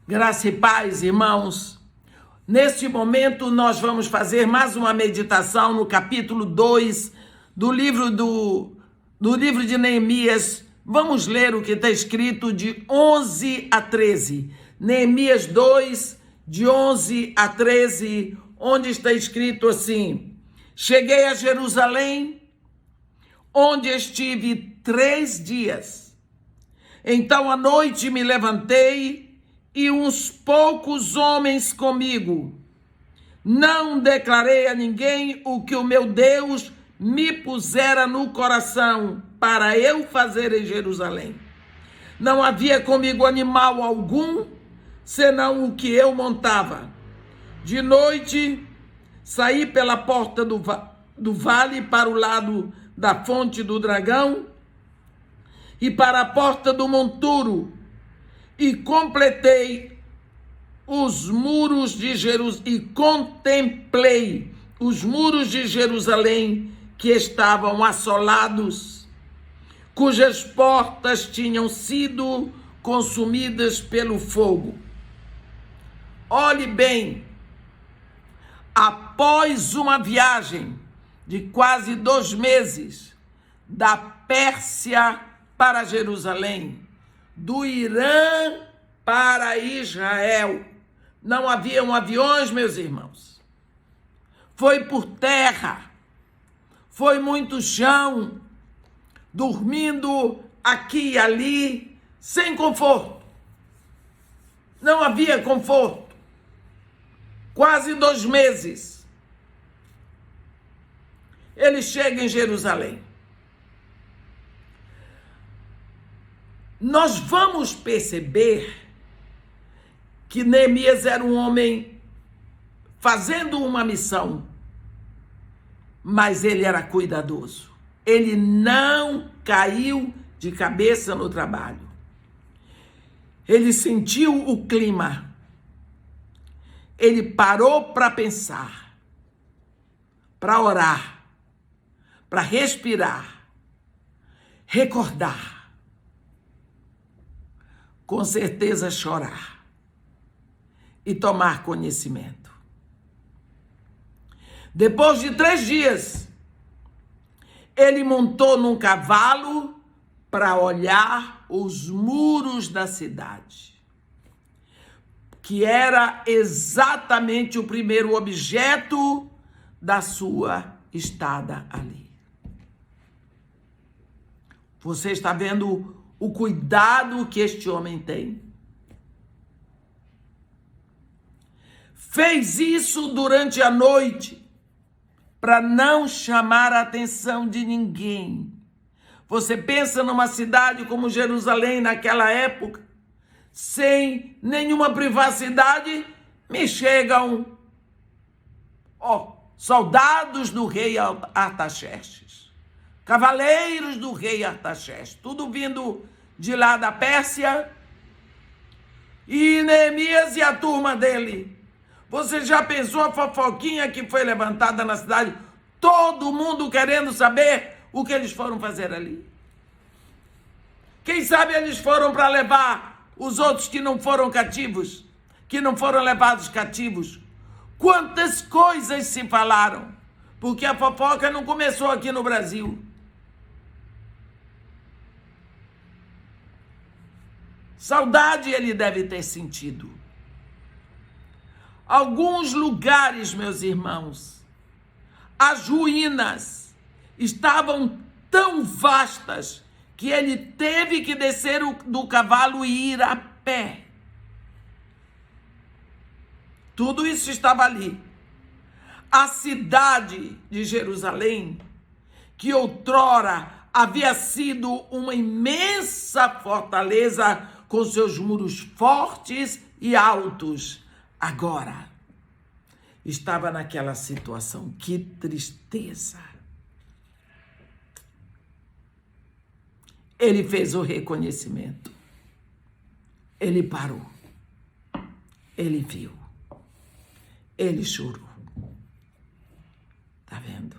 Graça e paz, irmãos. Neste momento, nós vamos fazer mais uma meditação no capítulo 2 do livro de Neemias. Vamos ler o que está escrito de 11 a 13. Neemias 2, de 11 a 13, onde está escrito assim: Cheguei a Jerusalém, onde estive 3 dias. Então à noite me levantei e uns poucos homens comigo. Não declarei a ninguém o que o meu Deus me pusera no coração para eu fazer em Jerusalém. Não havia comigo animal algum, senão o que eu montava. De noite, saí pela porta do vale para o lado da fonte do dragão e para a porta do monturo, e completei os muros de Jerusalém, e contemplei os muros de Jerusalém que estavam assolados, cujas portas tinham sido consumidas pelo fogo. Olhe bem, após uma viagem de quase 2 meses, da Pérsia para Jerusalém, do Irã para Israel, não haviam aviões, meus irmãos. Foi por terra, foi muito chão, dormindo aqui e ali, sem conforto. Não havia conforto. Quase 2 meses. Ele chega em Jerusalém. Nós vamos perceber que Neemias era um homem fazendo uma missão, mas ele era cuidadoso. Ele não caiu de cabeça no trabalho. Ele sentiu o clima. Ele parou para pensar, para orar, para respirar, recordar. Com certeza chorar e tomar conhecimento. Depois de 3 dias, ele montou num cavalo para olhar os muros da cidade, que era exatamente o primeiro objeto da sua estada ali. Você está vendo o cuidado que este homem tem? Fez isso durante a noite para não chamar a atenção de ninguém. Você pensa numa cidade como Jerusalém naquela época, sem nenhuma privacidade, me chegam soldados do rei Artaxerxes, cavaleiros do rei Artaxerxes, tudo vindo de lá da Pérsia, e Neemias e a turma dele. Você já pensou a fofoquinha que foi levantada na cidade? Todo mundo querendo saber o que eles foram fazer ali. Quem sabe eles foram para levar os outros que não foram cativos, que não foram levados cativos. Quantas coisas se falaram, porque a fofoca não começou aqui no Brasil. Saudade ele deve ter sentido. Alguns lugares, meus irmãos, as ruínas estavam tão vastas que ele teve que descer do cavalo e ir a pé. Tudo isso estava ali. A cidade de Jerusalém, que outrora havia sido uma imensa fortaleza com seus muros fortes e altos, agora estava naquela situação. Que tristeza! Ele fez o reconhecimento. Ele parou. Ele viu. Ele chorou. Tá vendo?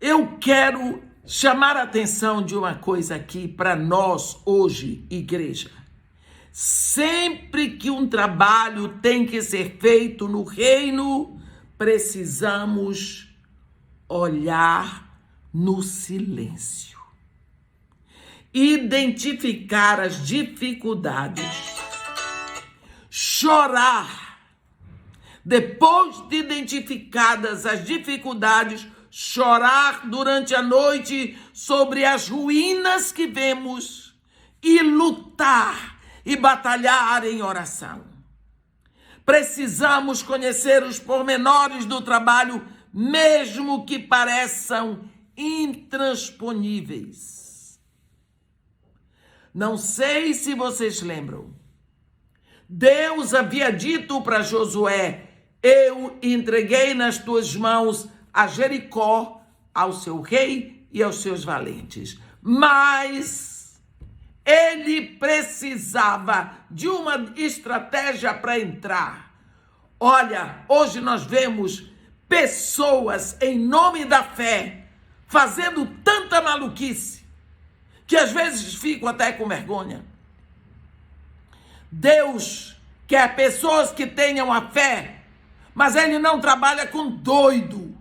Eu quero chamar a atenção de uma coisa aqui para nós hoje, igreja. Sempre que um trabalho tem que ser feito no reino, precisamos olhar no silêncio, identificar as dificuldades, chorar. Depois de identificadas as dificuldades, chorar durante a noite sobre as ruínas que vemos e lutar e batalhar em oração. Precisamos conhecer os pormenores do trabalho, mesmo que pareçam intransponíveis. Não sei se vocês lembram. Deus havia dito para Josué: eu entreguei nas tuas mãos a Jericó, ao seu rei e aos seus valentes. Mas ele precisava de uma estratégia para entrar. Olha, hoje nós vemos pessoas em nome da fé fazendo tanta maluquice que às vezes fico até com vergonha. Deus quer pessoas que tenham a fé, mas ele não trabalha com doido.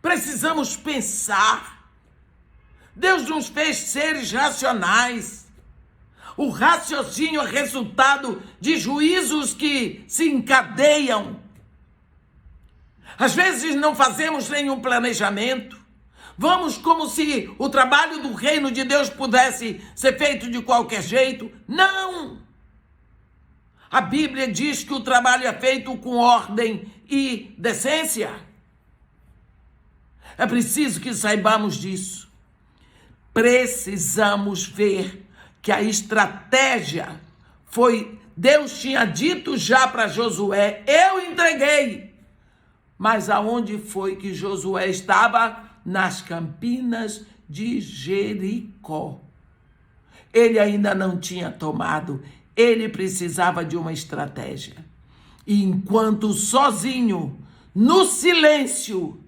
Precisamos pensar. Deus nos fez seres racionais. O raciocínio é resultado de juízos que se encadeiam. Às vezes não fazemos nenhum planejamento. Vamos como se o trabalho do reino de Deus pudesse ser feito de qualquer jeito. Não! A Bíblia diz que o trabalho é feito com ordem e decência. É preciso que saibamos disso. Precisamos ver que a estratégia foi... Deus tinha dito já para Josué: eu entreguei. Mas aonde foi que Josué estava? Nas campinas de Jericó. Ele ainda não tinha tomado. Ele precisava de uma estratégia. E enquanto sozinho, no silêncio,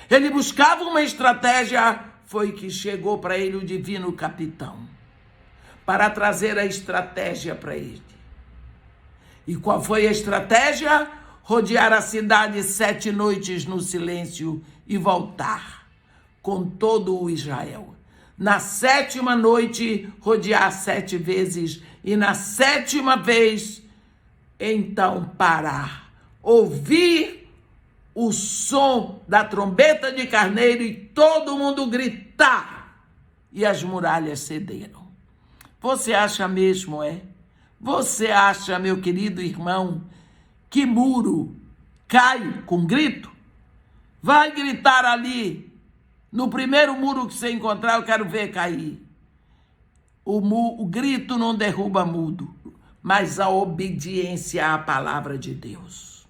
ele buscava uma estratégia, foi que chegou para ele o divino capitão, para trazer a estratégia para ele. E qual foi a estratégia? Rodear a cidade 7 noites no silêncio e voltar com todo o Israel. Na 7ª noite, rodear 7 vezes, e na 7ª vez, então parar, ouvir o som da trombeta de carneiro e todo mundo gritar, e as muralhas cederam. Você acha mesmo, é? Você acha, meu querido irmão, que muro cai com grito? Vai gritar ali, no primeiro muro que você encontrar, eu quero ver cair. O grito não derruba mudo, mas a obediência à palavra de Deus.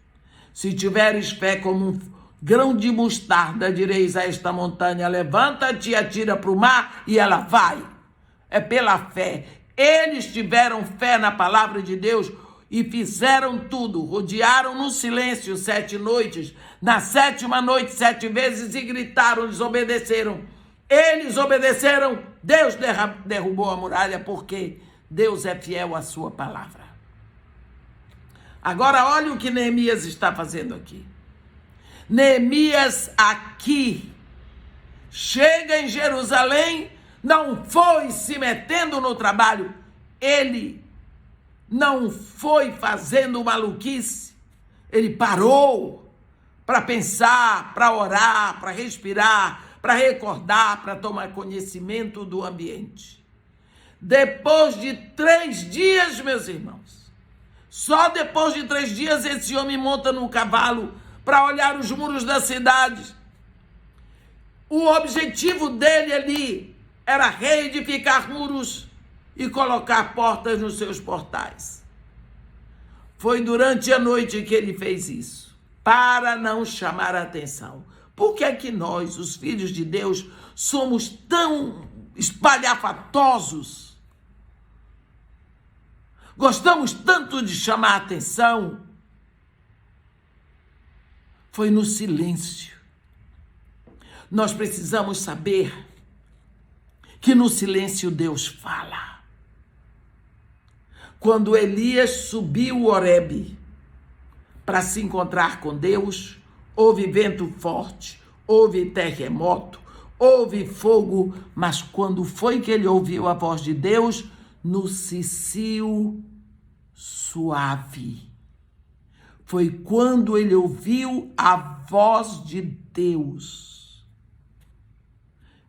Se tiveres fé como um grão de mostarda, direis a esta montanha: levanta-te e atira para o mar, e ela vai. É pela fé. Eles tiveram fé na palavra de Deus e fizeram tudo. Rodearam no silêncio 7 noites. Na 7ª noite, 7 vezes, e gritaram, eles obedeceram. Eles obedeceram, Deus derrubou a muralha, porque Deus é fiel à sua palavra. Agora olha o que Neemias está fazendo aqui. Neemias aqui chega em Jerusalém, não foi se metendo no trabalho, ele não foi fazendo maluquice, ele parou para pensar, para orar, para respirar, para recordar, para tomar conhecimento do ambiente. Depois de 3 dias, meus irmãos, só depois de 3 dias esse homem monta no cavalo para olhar os muros da cidade. O objetivo dele ali era reedificar muros e colocar portas nos seus portais. Foi durante a noite que ele fez isso, para não chamar a atenção. Por que é que nós, os filhos de Deus, somos tão espalhafatosos? Gostamos tanto de chamar a atenção? Foi no silêncio. Nós precisamos saber que no silêncio Deus fala. Quando Elias subiu o Horebe para se encontrar com Deus, houve vento forte, houve terremoto, houve fogo, mas quando foi que ele ouviu a voz de Deus? No cicio suave. Foi quando ele ouviu a voz de Deus.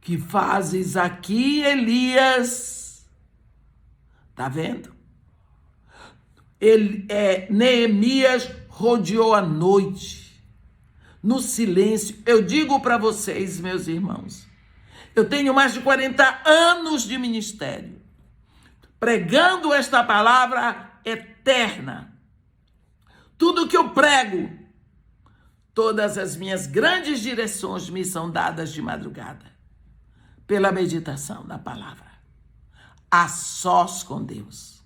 Que fazes aqui, Elias? Tá vendo? Neemias rodeou a noite, no silêncio. Eu digo para vocês, meus irmãos, eu tenho mais de 40 anos de ministério, pregando esta palavra eterna. Tudo que eu prego, todas as minhas grandes direções me são dadas de madrugada, pela meditação da palavra, a sós com Deus.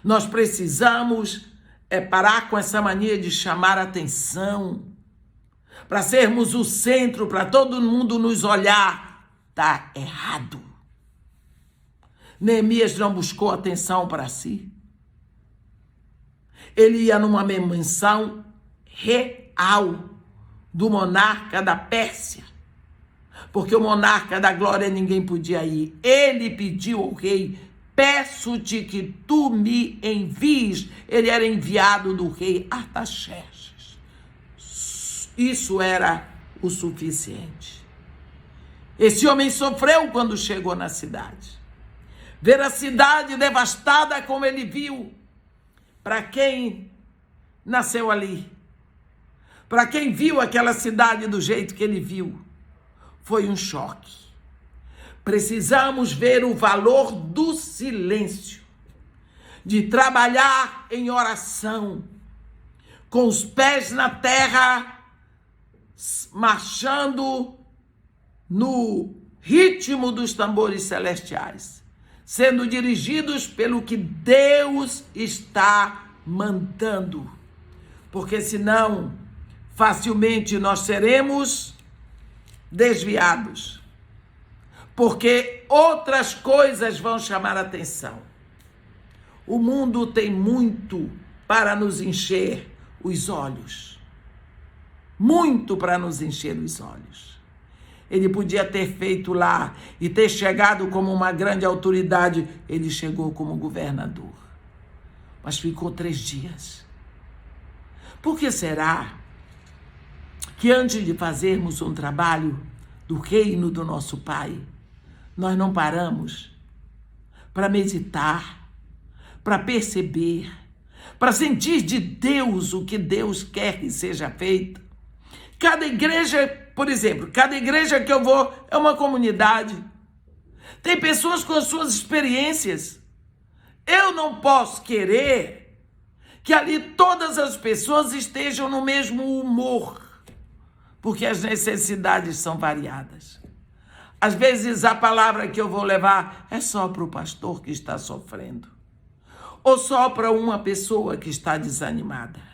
Nós precisamos parar com essa mania de chamar atenção, para sermos o centro, para todo mundo nos olhar. Está errado. Neemias não buscou atenção para si. Ele ia numa menção real do monarca da Pérsia, porque o monarca da glória ninguém podia ir. Ele pediu ao rei: peço-te que tu me envies. Ele era enviado do rei Artaxerxes. Isso era o suficiente. Esse homem sofreu quando chegou na cidade. Ver a cidade devastada como ele viu. Para quem nasceu ali, para quem viu aquela cidade do jeito que ele viu, foi um choque. Precisamos ver o valor do silêncio, de trabalhar em oração, com os pés na terra, marchando no ritmo dos tambores celestiais, sendo dirigidos pelo que Deus está mandando, porque senão facilmente nós seremos desviados, porque outras coisas vão chamar a atenção. O mundo tem muito para nos encher os olhos. Muito para nos encher os olhos. Ele podia ter feito lá e ter chegado como uma grande autoridade. Ele chegou como governador. Mas ficou 3 dias. Por que será que antes de fazermos um trabalho do reino do nosso Pai, nós não paramos para meditar, para perceber, para sentir de Deus o que Deus quer que seja feito? Cada igreja, por exemplo, cada igreja que eu vou é uma comunidade. Tem pessoas com as suas experiências. Eu não posso querer que ali todas as pessoas estejam no mesmo humor, porque as necessidades são variadas. Às vezes a palavra que eu vou levar é só para o pastor que está sofrendo, ou só para uma pessoa que está desanimada.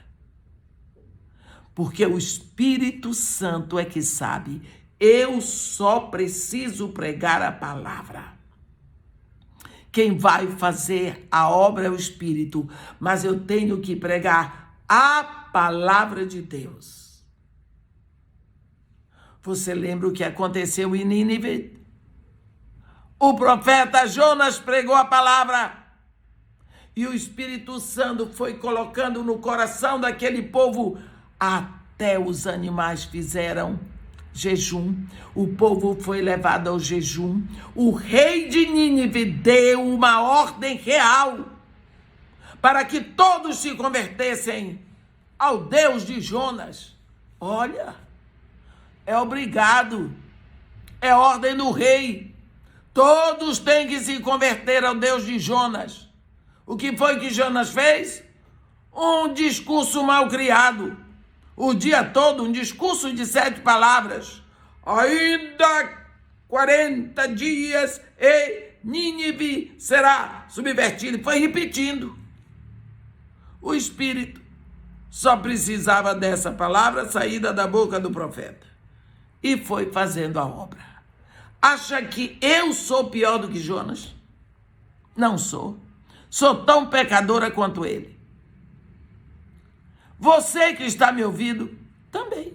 Porque o Espírito Santo é que sabe. Eu só preciso pregar a palavra. Quem vai fazer a obra é o Espírito, mas eu tenho que pregar a palavra de Deus. Você lembra o que aconteceu em Nínive? O profeta Jonas pregou a palavra e o Espírito Santo foi colocando no coração daquele povo. Até os animais fizeram jejum. O povo foi levado ao jejum. O rei de Nínive deu uma ordem real para que todos se convertessem ao Deus de Jonas. Olha, é obrigado. É ordem do rei. Todos têm que se converter ao Deus de Jonas. O que foi que Jonas fez? Um discurso mal criado. O dia todo, um discurso de 7 palavras. Ainda 40 dias e Nínive será subvertido. Foi repetindo. O Espírito só precisava dessa palavra saída da boca do profeta. E foi fazendo a obra. Acha que eu sou pior do que Jonas? Não sou. Sou tão pecadora quanto ele. Você que está me ouvindo, também.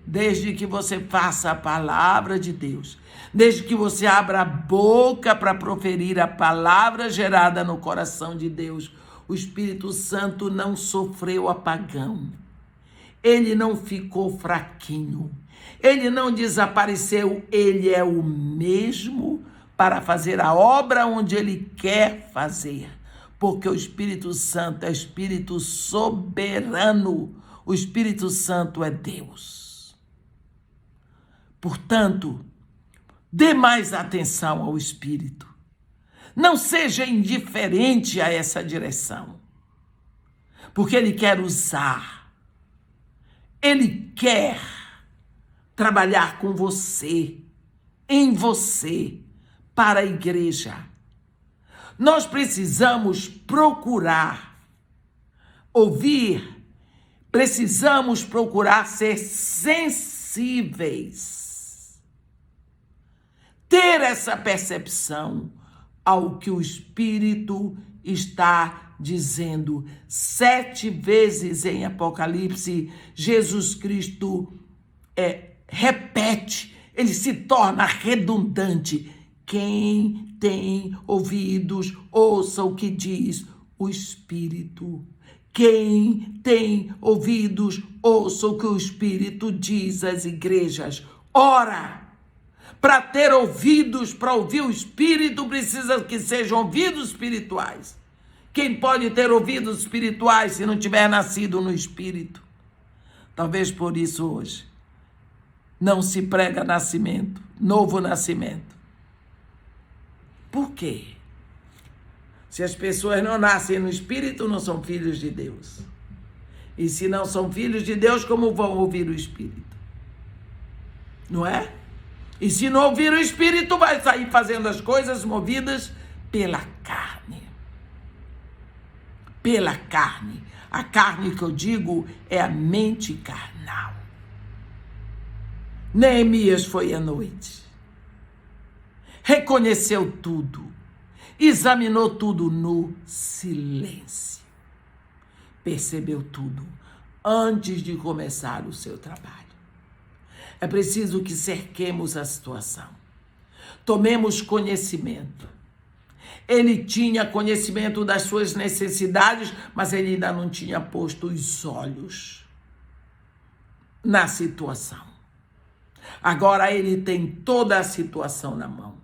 Desde que você faça a palavra de Deus, desde que você abra a boca para proferir a palavra gerada no coração de Deus, o Espírito Santo não sofreu apagão. Ele não ficou fraquinho. Ele não desapareceu. Ele é o mesmo para fazer a obra onde ele quer fazer. Porque o Espírito Santo é Espírito soberano. O Espírito Santo é Deus. Portanto, dê mais atenção ao Espírito. Não seja indiferente a essa direção. Porque ele quer usar. Ele quer trabalhar com você, em você, para a igreja. Nós precisamos procurar ouvir, precisamos procurar ser sensíveis, ter essa percepção ao que o Espírito está dizendo. 7 vezes em Apocalipse, Jesus Cristo repete, ele se torna redundante. Quem tem ouvidos, ouça o que diz o Espírito. Quem tem ouvidos, ouça o que o Espírito diz às igrejas. Ora, para ter ouvidos, para ouvir o Espírito, precisa que sejam ouvidos espirituais. Quem pode ter ouvidos espirituais se não tiver nascido no Espírito? Talvez por isso hoje não se prega nascimento, novo nascimento. Por quê? Se as pessoas não nascem no Espírito, não são filhos de Deus. E se não são filhos de Deus, como vão ouvir o Espírito? Não é? E se não ouvir o Espírito, vai sair fazendo as coisas movidas pela carne. Pela carne. A carne que eu digo é a mente carnal. Neemias foi à noite. Reconheceu tudo. Examinou tudo no silêncio. Percebeu tudo antes de começar o seu trabalho. É preciso que cerquemos a situação. Tomemos conhecimento. Ele tinha conhecimento das suas necessidades, mas ele ainda não tinha posto os olhos na situação. Agora ele tem toda a situação na mão.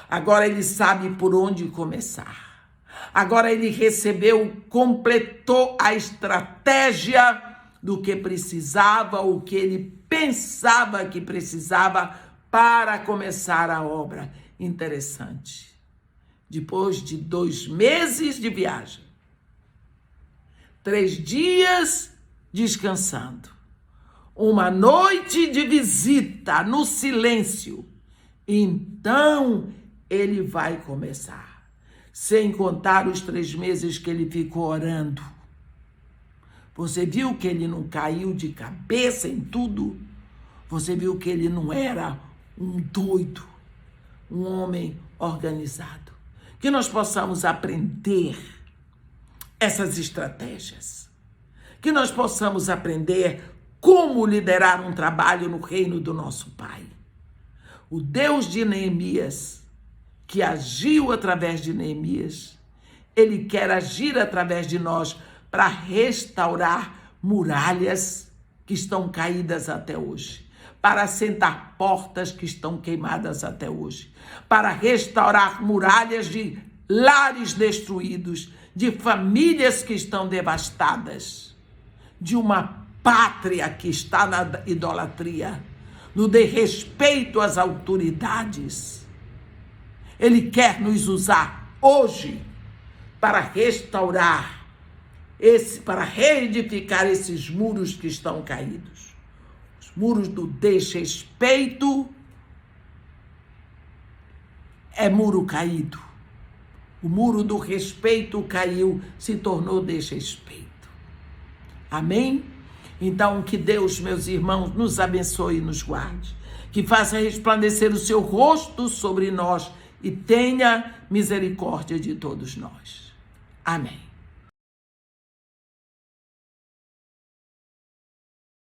Agora ele sabe por onde começar. Agora ele recebeu, completou a estratégia do que precisava, o que ele pensava que precisava para começar a obra. Interessante. Depois de 2 meses de viagem, 3 dias descansando, uma noite de visita no silêncio, então ele vai começar, sem contar os 3 meses que ele ficou orando. Você viu que ele não caiu de cabeça em tudo? Você viu que ele não era um doido, um homem organizado. Que nós possamos aprender essas estratégias. Que nós possamos aprender como liderar um trabalho no reino do nosso Pai. O Deus de Neemias, que agiu através de Neemias, ele quer agir através de nós para restaurar muralhas que estão caídas até hoje, para assentar portas que estão queimadas até hoje, para restaurar muralhas de lares destruídos, de famílias que estão devastadas, de uma pátria que está na idolatria, no desrespeito às autoridades. Ele quer nos usar hoje para restaurar, para reedificar esses muros que estão caídos. Os muros do desrespeito é muro caído. O muro do respeito caiu, se tornou desrespeito. Amém? Então, que Deus, meus irmãos, nos abençoe e nos guarde. que faça resplandecer o seu rosto sobre nós e tenha misericórdia de todos nós. Amém.